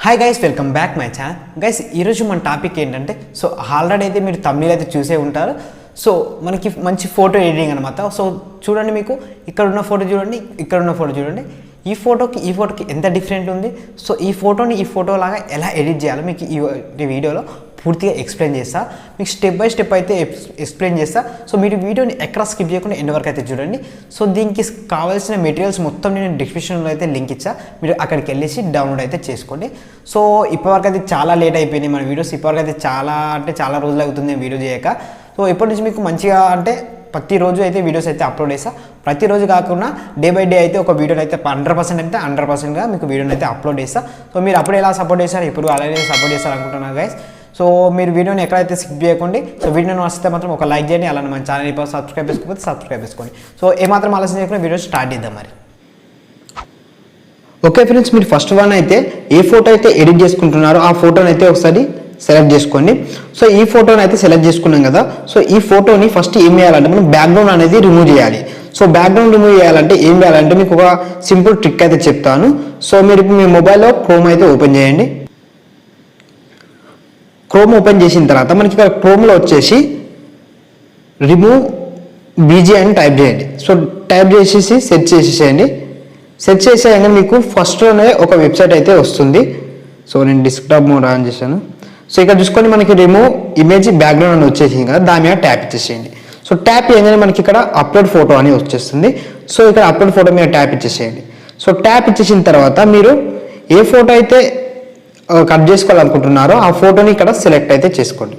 Hi guys, welcome back my channel. Guys, ఈరోజు మన topic ఏంటంటే, సో ఆల్రెడీ అయితే మీరు తమిళ అయితే చూసే ఉంటారు. సో మనకి మంచి ఫోటో ఎడిటింగ్ అనమాట. సో చూడండి, మీకు ఇక్కడ ఉన్న ఫోటో చూడండి, ఇక్కడ ఉన్న ఫోటో చూడండి. ఈ ఫోటోకి ఎంత డిఫరెంట్ ఉంది. సో ఈ ఫోటో లాగా ఎలా ఎడిట్ చేయాలో మీకు ఈ వీడియోలో పూర్తిగా ఎక్స్ప్లెయిన్ చేస్తా. మీకు స్టెప్ బై స్టెప్ అయితే ఎక్స్ప్లెయిన్ చేస్తా. సో మీరు వీడియోని ఎక్కడ స్కిప్ చేయకుండా ఎండ్ వరకు అయితే చూడండి. సో దీనికి కావాల్సిన మెటీరియల్స్ మొత్తం నేను డిస్క్రిప్షన్లో అయితే లింక్ ఇచ్చా, మీరు అక్కడికి వెళ్ళేసి డౌన్లోడ్ అయితే చేసుకోండి. సో ఇప్పటివరకు అయితే చాలా లేట్ అయిపోయింది మన వీడియోస్. ఇప్పటివరకు అయితే చాలా రోజులు అవుతుంది వీడియో చేయక. సో ఇప్పటి నుంచి మీకు మంచిగా ప్రతిరోజు అయితే వీడియోస్ అయితే అప్లోడ్ చేస్తా. ప్రతిరోజు కాకుండా డే బై డే అయితే ఒక వీడియోని అయితే 100%గా మీకు వీడియోని అయితే అప్లోడ్ చేస్తా. సో మీరు అప్పుడు ఎలా సపోర్ట్ చేస్తారు, ఇప్పుడు అలాగే సపోర్ట్ చేస్తారు అనుకుంటున్నాను గైస్. సో మీరు వీడియోని ఎక్కడైతే స్కిప్ చేయకండి. సో వీడియోని వస్తే మాత్రం ఒక లైక్ చేయండి. అలానే మన ఛానల్ ఇప్పుడు సబ్స్క్రైబ్ చేసుకోకపోతే సబ్స్క్రైబ్ చేసుకోండి. సో ఏమాత్రం ఆలస్యం చేయకుండా వీడియో స్టార్ట్ చేద్దాం మరి. ఓకే ఫ్రెండ్స్, మీరు ఫస్ట్ వన్ అయితే ఏ ఫోటో అయితే ఎడిట్ చేసుకుంటున్నారో ఆ ఫోటోని అయితే ఒకసారి సెలెక్ట్ చేసుకోండి. సో ఈ ఫోటోని అయితే సెలెక్ట్ చేసుకున్నాం కదా. సో ఈ ఫోటోని ఫస్ట్ ఏం చేయాలంటే మనం బ్యాక్గ్రౌండ్ అనేది రిమూవ్ చేయాలి. సో బ్యాక్గ్రౌండ్ రిమూవ్ చేయాలంటే ఏం చేయాలంటే మీకు ఒక సింపుల్ ట్రిక్ అయితే చెప్తాను. సో మీరు మీ మొబైల్లో క్రోమ్ అయితే ఓపెన్ చేయండి. క్రోమ్ ఓపెన్ చేసిన తర్వాత మనకి ఇక్కడ క్రోమ్లో వచ్చేసి రిమూవ్ బీజీ అని టైప్ చేయండి. సో టైప్ చేసేసి సెర్చ్ చేసేసేయండి. సెర్చ్ చేసేయంగా మీకు ఫస్ట్లోనే ఒక వెబ్సైట్ అయితే వస్తుంది. సో నేను డెస్క్టాప్ మోడ్ ఆన్ చేశాను. సో ఇక్కడ చూసుకొని మనకి రిమూవ్ ఇమేజ్ బ్యాక్గ్రౌండ్ అని వచ్చేసింది కదా, దాని మీద ట్యాప్ ఇచ్చేసేయండి. సో ట్యాప్ చేయగానే మనకి ఇక్కడ అప్లోడ్ ఫోటో అని వచ్చేస్తుంది. సో ఇక్కడ అప్లోడ్ ఫోటో మీద ట్యాప్ ఇచ్చేసేయండి. సో ట్యాప్ ఇచ్చేసిన తర్వాత మీరు ఏ ఫోటో అయితే కట్ చేసుకోవాలనుకుంటున్నారో ఆ ఫోటోని ఇక్కడ సెలెక్ట్ అయితే చేసుకోండి.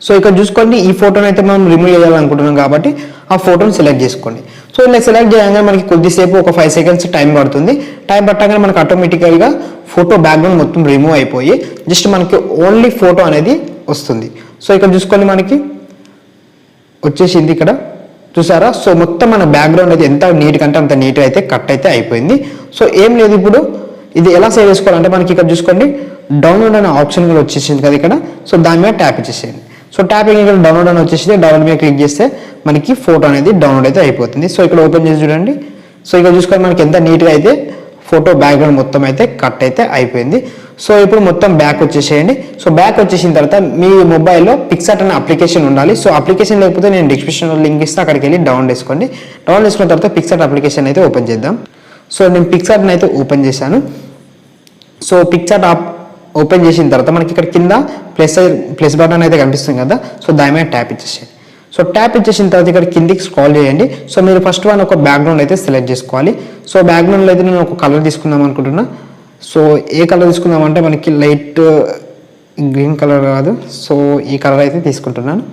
సో ఇక్కడ చూసుకోండి, ఈ ఫోటోని అయితే మనం రిమూవ్ చేయాలనుకుంటున్నాం కాబట్టి ఆ ఫోటోని సెలెక్ట్ చేసుకోండి. సో ఇలా సెలెక్ట్ చేయగానే మనకి కొద్దిసేపు ఒక 5 seconds టైం పడుతుంది. టైం పట్టగానే మనకు ఆటోమేటికల్గా ఫోటో బ్యాక్గ్రౌండ్ మొత్తం రిమూవ్ అయిపోయి జస్ట్ మనకి ఓన్లీ ఫోటో అనేది వస్తుంది. సో ఇక్కడ చూసుకోండి, మనకి వచ్చేసింది ఇక్కడ చూసారా. సో మొత్తం మన బ్యాక్గ్రౌండ్ అయితే ఎంత నీట్ కంటే అంత నీట్గా అయితే కట్ అయితే అయిపోయింది. సో ఏం లేదు, ఇప్పుడు ఇది ఎలా సేవ్ చేసుకోవాలంటే మనకి ఇక్కడ చూసుకోండి, డౌన్లోడ్ అనే ఆప్షన్ కూడా వచ్చేసింది కదా ఇక్కడ. సో దాని మీద ట్యాప్ ఇచ్చేసేయండి. సో ట్యాపింగ్ ఇక్కడ డౌన్లోడ్ అని వచ్చేసింది. డౌన్లోడ్ మీద క్లిక్ చేస్తే మనకి ఫోటో అనేది డౌన్లోడ్ అయితే అయిపోతుంది. సో ఇక్కడ ఓపెన్ చేసి చూడండి. సో ఇక్కడ చూసుకొని మనకి ఎంత నీట్గా అయితే ఫోటో బ్యాక్గ్రౌండ్ మొత్తం అయితే కట్ అయితే అయిపోయింది. సో ఇప్పుడు మొత్తం బ్యాక్ వచ్చేసేయండి. సో బ్యాక్ వచ్చేసిన తర్వాత మీ మొబైల్లో పిక్సార్ట్ అనే అప్లికేషన్ ఉండాలి. సో అప్లికేషన్ లేకపోతే నేను డిస్క్రిప్షన్లో లింక్ ఇస్తే అక్కడికి వెళ్ళి డౌన్లోడ్ చేసుకోండి. డౌన్లోడ్ చేసుకున్న తర్వాత పిక్సార్ట్ అప్లికేషన్ అయితే ఓపెన్ చేద్దాం. సో నేను పిక్సార్ట్ని అయితే ఓపెన్ చేశాను. సో పిక్సార్ట్ ఓపెన్ చేసిన తర్వాత మనకి ఇక్కడ కింద ప్లస్ బటన్ అయితే కనిపిస్తుంది కదా. సో దాని మీద ట్యాప్ ఇచ్చేసేయండి. సో ట్యాప్ ఇచ్చేసిన తర్వాత ఇక్కడ కిందికి స్క్రాల్ చేయండి. సో మీరు ఫస్ట్ వన్ ఒక బ్యాక్గ్రౌండ్ అయితే సెలెక్ట్ చేసుకోవాలి. సో బ్యాక్గ్రౌండ్లో అయితే నేను ఒక కలర్ తీసుకుందాం అనుకుంటున్నా. సో ఏ కలర్ తీసుకుందామంటే మనకి లైట్ గ్రీన్ కలర్ కాదు, సో ఈ కలర్ అయితే తీసుకుంటున్నాను.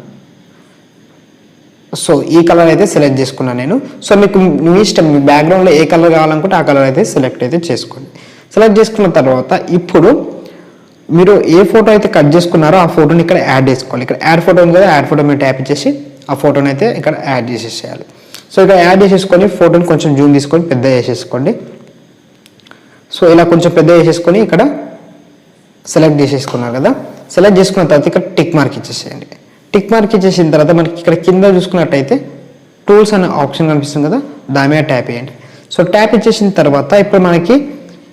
సో ఈ కలర్ అయితే సెలెక్ట్ చేసుకున్నాను నేను. సో మీకు మీ ఇష్టం, మీ బ్యాక్గ్రౌండ్లో ఏ కలర్ కావాలనుకుంటే ఆ కలర్ అయితే సెలెక్ట్ అయితే చేసుకోండి. సెలెక్ట్ చేసుకున్న తర్వాత ఇప్పుడు మీరు ఏ ఫోటో అయితే కట్ చేసుకున్నారో ఆ ఫోటోని ఇక్కడ యాడ్ చేసుకోవాలి. ఇక్కడ యాడ్ ఫోటో ఉంది కదా, యాడ్ ఫోటో మీద ట్యాప్ ఇచ్చేసి ఆ ఫోటోని అయితే ఇక్కడ యాడ్ చేసేసేయాలి. సో ఇక్కడ యాడ్ చేసేసుకొని ఫోటోని కొంచెం జూమ్ తీసుకొని పెద్ద చేసేసుకోండి. సో ఇలా కొంచెం పెద్ద చేసేసుకొని ఇక్కడ సెలెక్ట్ చేసేసుకున్నారు కదా. సెలెక్ట్ చేసుకున్న తర్వాత ఇక్కడ టిక్ మార్క్ ఇచ్చేసేయండి. టిక్ మార్క్ ఇచ్చేసిన తర్వాత మనకి ఇక్కడ కింద చూసుకున్నట్టయితే టూల్స్ అనే ఆప్షన్ కనిపిస్తుంది కదా, దాని మీద ట్యాప్ చేయండి. సో ట్యాప్ ఇచ్చేసిన తర్వాత ఇప్పుడు మనకి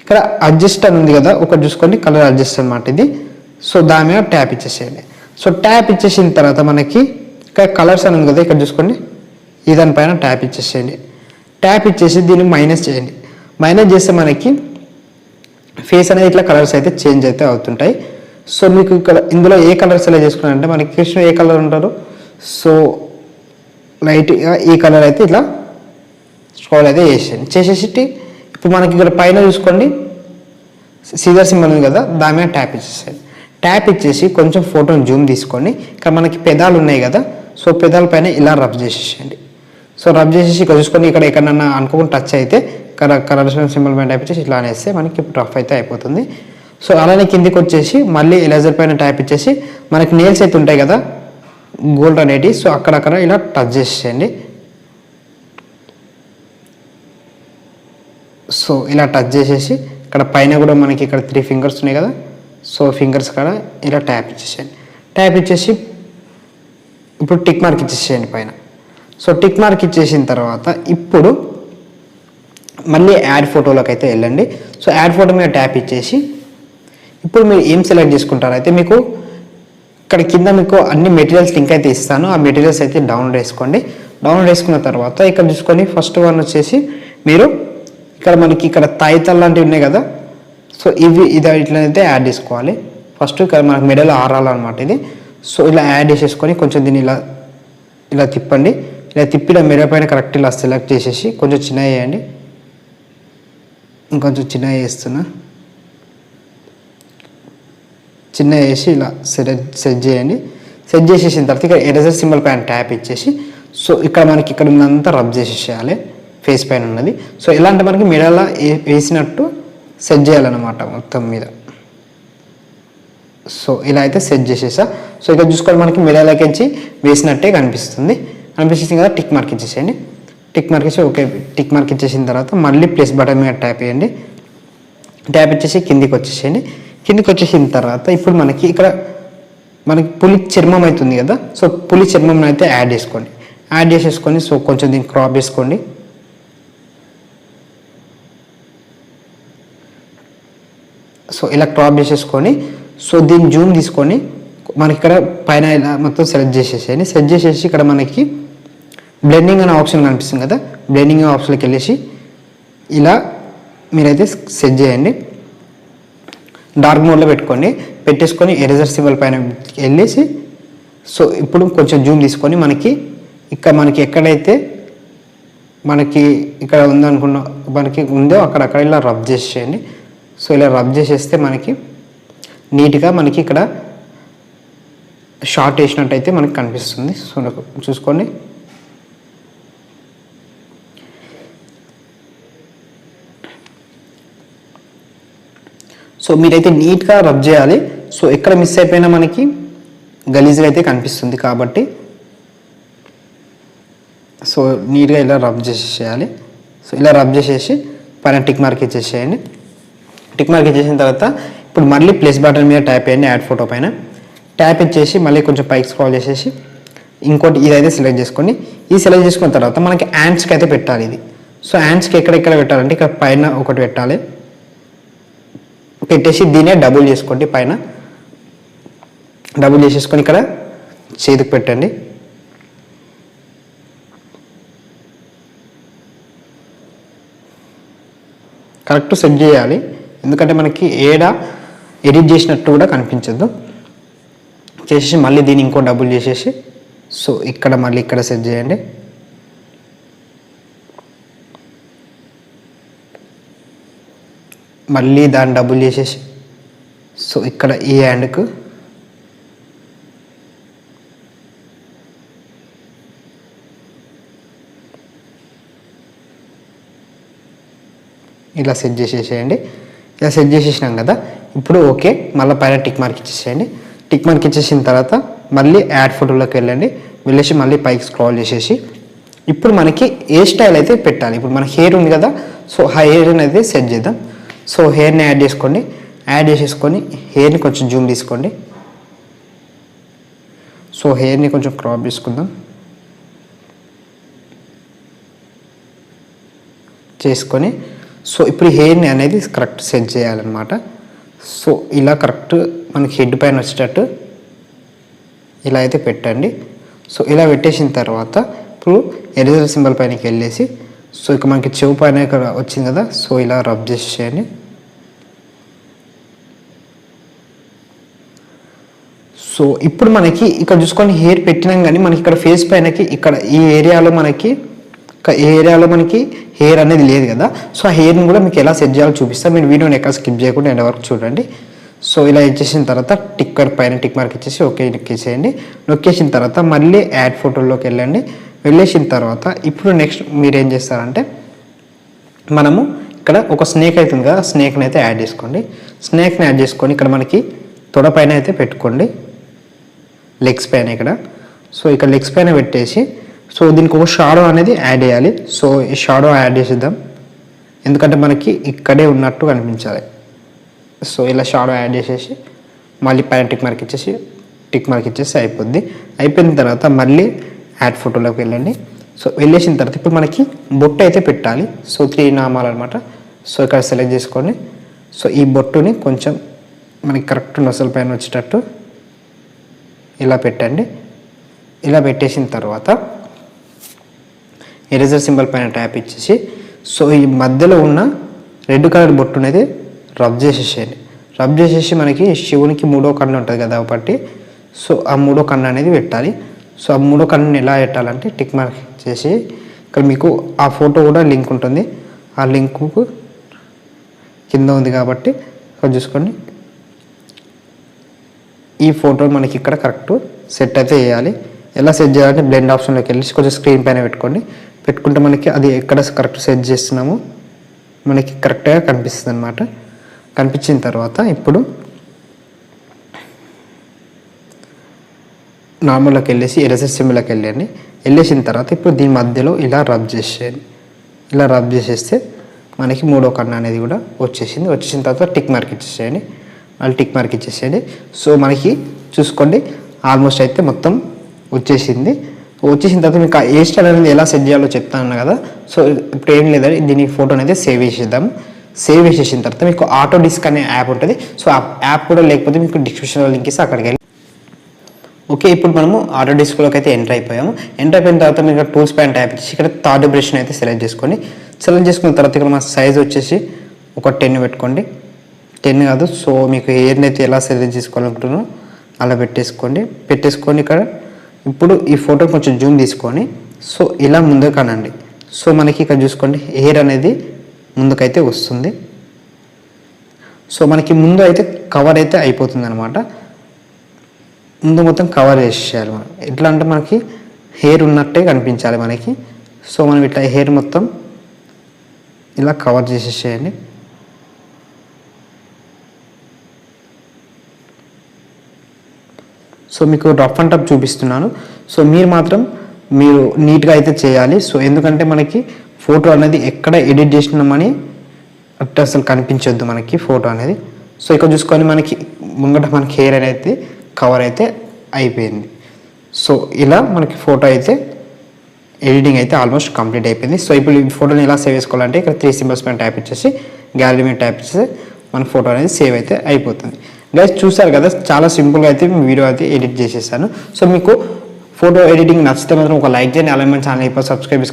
ఇక్కడ అడ్జస్ట్ అని ఉంది కదా, ఒకటి చూసుకోండి, కలర్ అడ్జస్ట్ అనమాట ఇది. సో దాని మీద ట్యాప్ ఇచ్చేసేయండి. సో ట్యాప్ ఇచ్చేసిన తర్వాత మనకి ఇక్కడ కలర్స్ అని ఉంది కదా, ఇక్కడ చూసుకోండి, ఈ దానిపైన ట్యాప్ ఇచ్చేసేయండి. ట్యాప్ ఇచ్చేసి దీన్ని మైనస్ చేయండి. మైనస్ చేస్తే మనకి ఫేస్ అనేది ఇట్లా కలర్స్ అయితే చేంజ్ అయితే అవుతుంటాయి. సో మీకు ఇక్కడ ఇందులో ఏ కలర్ సెలెక్ట్ చేసుకున్నారంటే మనకి కృష్ణ ఏ కలర్ ఉంటారు, సో లైట్గా ఈ కలర్ అయితే ఇట్లా స్క్రోల్ అయితే చేసేసి ఇప్పుడు మనకి ఇక్కడ పైన చూసుకోండి సీజర్ సింబల్ ఉంది కదా, దాని మీద ట్యాప్ ఇచ్చేసేయండి. ట్యాప్ ఇచ్చేసి కొంచెం ఫోటోని జూమ్ తీసుకోండి. ఇక్కడ మనకి పెదాలు ఉన్నాయి కదా, సో పెదాల పైన ఇలా రబ్ చేసేసేయండి. సో రబ్ చేసేసి ఇక్కడ చూసుకొని ఇక్కడ ఎక్కడన్నా అనుకోకుండా టచ్ అయితే కలర్ సింబల్ పైన ట్యాప్ ఇచ్చేసి ఇట్లా అనేస్తే మనకి రఫ్ అయితే అయిపోతుంది. సో అలానే కిందికి వచ్చేసి మళ్ళీ ఎరేజర్ పైన ట్యాప్ ఇచ్చేసి మనకి నేల్స్ అయితే ఉంటాయి కదా గోల్డ్ అనేటివి, సో అక్కడక్కడ ఇలా టచ్ చేసేయండి. సో ఇలా టచ్ చేసేసి ఇక్కడ పైన కూడా మనకి ఇక్కడ 3 fingers ఉన్నాయి కదా, సో ఫింగర్స్ కాడ ఇలా ట్యాప్ ఇచ్చేసేయండి. ట్యాప్ ఇచ్చేసి ఇప్పుడు టిక్ మార్క్ ఇచ్చేసేయండి పైన. సో టిక్ మార్క్ ఇచ్చేసిన తర్వాత ఇప్పుడు మళ్ళీ యాడ్ ఫోటోలోకి అయితే వెళ్ళండి. సో యాడ్ ఫోటో మీద ట్యాప్ ఇచ్చేసి ఇప్పుడు మీరు ఏం సెలెక్ట్ చేసుకుంటారు అయితే మీకు ఇక్కడ కింద మీకు అన్ని మెటీరియల్స్ లింక్ అయితే ఇస్తాను. ఆ మెటీరియల్స్ అయితే డౌన్లోడ్ చేసుకోండి. డౌన్లోడ్ చేసుకున్న తర్వాత ఇక్కడ చూసుకొని ఫస్ట్ వన్ వచ్చేసి మీరు ఇక్కడ మనకి ఇక్కడ తాయితాలు లాంటివి ఉన్నాయి కదా, సో ఇది ఇట్లయితే యాడ్ చేసుకోవాలి. ఫస్ట్ ఇక్కడ మనకు మెడలో ఆరాలన్నమాట ఇది. సో ఇలా యాడ్ చేసేసుకొని కొంచెం దీన్ని ఇలా తిప్పండి. ఇలా తిప్పిన మెడ పైన కరెక్ట్ ఇలా సెలెక్ట్ చేసేసి కొంచెం చిన్నగా చేయండి. ఇంకొంచెం చిన్నగా చేస్తున్నా. చిన్నగా వేసి ఇలా సెట్ చేయండి. సెట్ చేసేసిన తర్వాత ఇక్కడ ఎరేజర్ సింబల్ పైన ట్యాప్ ఇచ్చేసి సో ఇక్కడ మనకి ఇక్కడ ఉన్నంతా రబ్ చేసేసేయాలి. ఫేస్ పైన ఉన్నది. సో ఎలా అంటే మనకి మెడలా వేసినట్టు సెట్ చేయాలన్నమాట మొత్తం మీద. సో ఇలా అయితే సెట్ చేసేసా. సో ఇక్కడ చూసుకోవాలి మనకి మెడలకించి వేసినట్టే కనిపిస్తుంది కదా. టిక్ మార్క్ ఇచ్చేసేయండి. టిక్ మార్క్ ఇచ్చి ఓకే టిక్ మార్క్ ఇచ్చేసిన తర్వాత మళ్ళీ ప్లస్ బటన్ మీద ట్యాప్ చేయండి. ట్యాప్ ఇచ్చేసి కిందికి వచ్చేసేయండి. కిందికి వచ్చేసిన తర్వాత ఇప్పుడు మనకి ఇక్కడ మనకి పులి చర్మం అవుతుంది కదా. సో పులి చర్మం అయితే యాడ్ చేసుకోండి. యాడ్ చేసేసుకొని సో కొంచెం దీన్ని క్రాప్ చేసుకోండి. సో ఇలా క్రాప్ చేసేసుకొని సో దీన్ని జూమ్ తీసుకొని మనకి ఇక్కడ పైన ఇలా మొత్తం సెలెక్ట్ చేసేసేయండి. సెలెక్ట్ చేసేసి ఇక్కడ మనకి బ్లెండింగ్ అనే ఆప్షన్ కనిపిస్తుంది కదా, బ్లెండింగ్ ఆప్షన్కి వెళ్ళేసి ఇలా మీరైతే సెట్ చేయండి. డార్క్ మోడ్లో పెట్టుకోండి. పెట్టేసుకొని ఎరేజర్ సింబల్ పైన వెళ్ళేసి సో ఇప్పుడు కొంచెం జూమ్ తీసుకొని మనకి ఎక్కడైతే మనకి ఇక్కడ ఉందనుకున్న మనకి ఉందో అక్కడక్కడ ఇలా రబ్ చేసేయండి. సో ఇలా రబ్ చేసేస్తే మనకి నీట్గా మనకి ఇక్కడ షార్ట్ వేసినట్టయితే మనకి కనిపిస్తుంది. సో చూసుకోండి. సో మీరైతే నీట్గా రబ్ చేయాలి. సో ఎక్కడ మిస్ అయిపోయినా మనకి గలీజ్గా అయితే కనిపిస్తుంది కాబట్టి సో నీట్గా ఇలా రబ్ చేసేయాలి. సో ఇలా రబ్ చేసేసి పైన టిక్ మార్క్ ఇచ్చేసేయండి. టిక్ మార్క్ ఇచ్చేసిన తర్వాత ఇప్పుడు మళ్ళీ ప్లస్ బటన్ మీద ట్యాప్ చేయండి. యాడ్ ఫోటో పైన ట్యాప్ ఇచ్చేసి మళ్ళీ కొంచెం పైకి స్క్రాల్ చేసేసి ఇంకోటి ఇదైతే సెలెక్ట్ చేసుకోండి. ఈ సెలెక్ట్ చేసుకున్న తర్వాత మనకి హ్యాండ్స్కి అయితే పెట్టాలి ఇది. సో హ్యాండ్స్కి ఎక్కడెక్కడ పెట్టాలంటే ఇక్కడ పైన ఒకటి పెట్టాలి. పెట్టేసి దీనే డబుల్ చేసుకోండి. పైన డబుల్ చేసేసుకొని ఇక్కడ చేతికి పెట్టండి. కరెక్ట్ సెట్ చేయాలి. ఎందుకంటే మనకి ఎడిట్ చేసినట్టు కూడా కనిపించద్దు. చేసేసి మళ్ళీ దీన్ని ఇంకో డబుల్ చేసేసి సో ఇక్కడ మళ్ళీ ఇక్కడ సెట్ చేయండి. మళ్ళీ దాన్ని డబుల్ చేసేసి సో ఇక్కడ ఈ హ్యాండ్కు ఇలా సెట్ చేసేసేయండి. ఇలా సెట్ చేసేసినాం కదా. ఇప్పుడు ఓకే మళ్ళీ పైన టిక్ మార్క్ ఇచ్చేసేయండి. టిక్ మార్క్ ఇచ్చేసిన తర్వాత మళ్ళీ యాడ్ ఫోటోలోకి వెళ్ళేసి మళ్ళీ పైకి స్క్రాల్ చేసేసి ఇప్పుడు మనకి ఏ స్టైల్ అయితే పెట్టాలి. ఇప్పుడు మన హెయిర్ ఉంది కదా. సో ఆ హెయిర్ని అయితే సెట్ చేద్దాం. సో హెయిర్ని యాడ్ చేసుకోండి. యాడ్ చేసేసుకొని హెయిర్ని కొంచెం జూమ్ తీసుకోండి. సో హెయిర్ని కొంచెం క్రాప్ చేసుకుందాం. చేసుకొని సో ఇప్పుడు హెయిర్ని అనేది కరెక్ట్ సెట్ చేయాలన్నమాట. సో ఇలా కరెక్ట్ మనకి హెడ్ పైన వచ్చేటట్టు ఇలా అయితే పెట్టండి. సో ఇలా పెట్టేసిన తర్వాత ఇప్పుడు ఎరేజర్ సింబల్ పైనకి వెళ్ళేసి సో ఇక మనకి చెవు పైన ఇక్కడ వచ్చింది కదా. సో ఇలా రబ్ చేసేయండి. సో ఇప్పుడు మనకి ఇక్కడ చూసుకొని హెయిర్ పెట్టినాం కానీ మనకి ఇక్కడ ఫేస్ పైనకి ఇక్కడ ఈ ఏరియాలో మనకి హెయిర్ అనేది లేదు కదా. సో ఆ హెయిర్ని కూడా మీకు ఎలా సెట్ చేయాలో చూపిస్తాను. మీరు వీడియోని ఎక్కడ స్కిప్ చేయకుండా ఎండ్ వరకు చూడండి. సో ఇలా ఇచ్చేసిన తర్వాత పైన టిక్ మార్క్ ఇచ్చేసి ఓకే నొక్కేసేయండి. నొక్కేసిన తర్వాత మళ్ళీ యాడ్ ఫోటోలోకి వెళ్ళేసిన తర్వాత ఇప్పుడు నెక్స్ట్ మీరు ఏం చేస్తారంటే మనము ఇక్కడ ఒక స్నేక్ అవుతుంది కదా. స్నేక్ని అయితే యాడ్ చేసుకోండి. స్నేక్ని యాడ్ చేసుకొని ఇక్కడ మనకి తొడ పైన అయితే పెట్టుకోండి. లెగ్స్ పైన ఇక్కడ సో ఇక్కడ లెగ్స్ పైన పెట్టేసి సో దీనికి ఒక షాడో అనేది యాడ్ చేయాలి. సో ఈ షాడో యాడ్ చేసేద్దాం. ఎందుకంటే మనకి ఇక్కడే ఉన్నట్టు కనిపించాలి. సో ఇలా షాడో యాడ్ చేసేసి మళ్ళీ పైన టిక్ మార్క్ ఇచ్చేసి అయిపోద్ది. అయిపోయిన తర్వాత మళ్ళీ యాడ్ ఫోటోలోకి వెళ్ళండి. సో వెళ్ళేసిన తర్వాత ఇప్పుడు మనకి బొట్టు అయితే పెట్టాలి. సో 3 నామాలు అనమాట. సో ఇక్కడ సెలెక్ట్ చేసుకోండి. సో ఈ బొట్టుని కొంచెం మనకి కరెక్ట్ నొసల్ పైన వచ్చేటట్టు ఇలా పెట్టండి. ఇలా పెట్టేసిన తర్వాత ఎరేజర్ సింబల్ పైన ట్యాప్ ఇచ్చేసి సో ఈ మధ్యలో ఉన్న రెడ్ కలర్ బొట్టు అనేది రబ్ చేసేసేయండి. రబ్ చేసేసి మనకి శివునికి 3వ కన్ను ఉంటుంది కదా ఒకటి, సో ఆ 3వ కన్ను అనేది పెట్టాలి. సో ఆ 3వ కన్నుని ఎలా పెట్టాలంటే టిక్ మార్క్ చేసి ఇక్కడ మీకు ఆ ఫోటో కూడా లింక్ ఉంటుంది. ఆ లింకు కింద ఉంది కాబట్టి ఇక్కడ చూసుకోండి. ఈ ఫోటో మనకి ఇక్కడ కరెక్ట్ సెట్ అయితే చేయాలి. ఎలా సెట్ చేయాలంటే బ్లెండ్ ఆప్షన్లోకి వెళ్ళి కొంచెం స్క్రీన్ పైన పెట్టుకోండి. పెట్టుకుంటే మనకి అది ఎక్కడ కరెక్ట్ సెట్ చేస్తున్నామో మనకి కరెక్ట్గా కనిపిస్తుంది అనమాట. కనిపించిన తర్వాత ఇప్పుడు నార్మల్లోకి వెళ్ళేసి ఎరేజర్ సింబల్లోకి వెళ్ళండి. వెళ్ళేసిన తర్వాత ఇప్పుడు దీని మధ్యలో ఇలా రబ్ చేసేయండి. ఇలా రబ్ చేసేస్తే మనకి 3వ కన్ను అనేది కూడా వచ్చేసింది. వచ్చేసిన తర్వాత టిక్ మార్క్ ఇచ్చేసేయండి. మళ్ళీ టిక్ మార్క్ ఇచ్చేసేయండి. సో మనకి చూసుకోండి ఆల్మోస్ట్ అయితే మొత్తం వచ్చేసింది. వచ్చేసిన తర్వాత మీకు ఏ స్టైల్ అనేది ఎలా సెట్ చేయాలో చెప్తాను కదా. సో ఇప్పుడు ఏం లేదండి, దీని ఫోటో అనేది సేవ్ చేసేద్దాం. సేవ్ చేసేసిన తర్వాత మీకు ఆటో డిస్క్ అనే యాప్ ఉంటుంది. సో ఆ యాప్ కూడా లేకపోతే మీకు డిస్క్రిప్షన్లో లింక్ ఇస్తే అక్కడికి వెళ్ళి ఓకే. ఇప్పుడు మనము ఆటో డిస్క్లోకి అయితే ఎంటర్ అయిపోయాము. ఎంటర్ అయిపోయిన తర్వాత మీకు టూల్స్ పైన ట్యాప్ చేసి ఇక్కడ థర్డ్ బ్రష్ అయితే సెలెక్ట్ చేసుకోండి. సెలెక్ట్ చేసుకున్న తర్వాత ఇక్కడ మన సైజ్ వచ్చేసి ఒక 10 పెట్టుకోండి. 10 కాదు, సో మీకు హెయిర్ని అయితే ఎలా సెలెక్ట్ చేసుకోవాలనుకుంటున్నారో అలా పెట్టేసుకొని ఇక్కడ ఇప్పుడు ఈ ఫోటో కొంచెం జూమ్ తీసుకొని సో ఇలా ముందుకు కనండి. సో మనకి ఇక్కడ చూసుకోండి హెయిర్ అనేది ముందుకైతే వస్తుంది. సో మనకి ముందు అయితే కవర్ అయితే అయిపోతుంది అనమాట. ముందు మొత్తం కవర్ చేసేయాలి మనం. ఎట్లా అంటే మనకి హెయిర్ ఉన్నట్టే కనిపించాలి మనకి. సో మనం ఇట్లా హెయిర్ మొత్తం ఇలా కవర్ చేసేసేయండి. సో మీకు రఫ్ అండ్ టఫ్ చూపిస్తున్నాను. సో మీరు నీట్గా అయితే చేయాలి. సో ఎందుకంటే మనకి ఫోటో అనేది ఎక్కడ ఎడిట్ చేసినామని అట్లా అసలు కనిపించొద్దు మనకి ఫోటో అనేది. సో ఇక్కడ చూసుకొని మనకి ముంగట మనకి హెయిర్ అనేది కవర్ అయితే అయిపోయింది. సో ఇలా మనకి ఫోటో అయితే ఎడిటింగ్ అయితే ఆల్మోస్ట్ కంప్లీట్ అయిపోయింది. సో ఇప్పుడు ఈ ఫోటోని ఎలా సేవ్ చేసుకోవాలంటే ఇక్కడ 3 సింబల్స్ పైన ట్యాప్ ఇచ్చేసి గ్యాలరీ మీద ట్యాప్ ఇచ్చేసి మన ఫోటో అనేది సేవ్ అయితే అయిపోతుంది. గైస్ చూసారు కదా, చాలా సింపుల్గా అయితే వీడియో అయితే ఎడిట్ చేసేసాను. సో మీకు ఫోటో ఎడిటింగ్ నచ్చితే మాత్రం ఒక లైక్ చేయండి. అలాగే మన ఛానల్ ఇప్పుడు సబ్స్క్రైబ్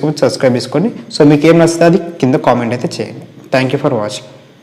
చేసుకోండి. సో మీకు ఏం నచ్చితే అది కింద కామెంట్ అయితే చేయండి. Thank you for watching.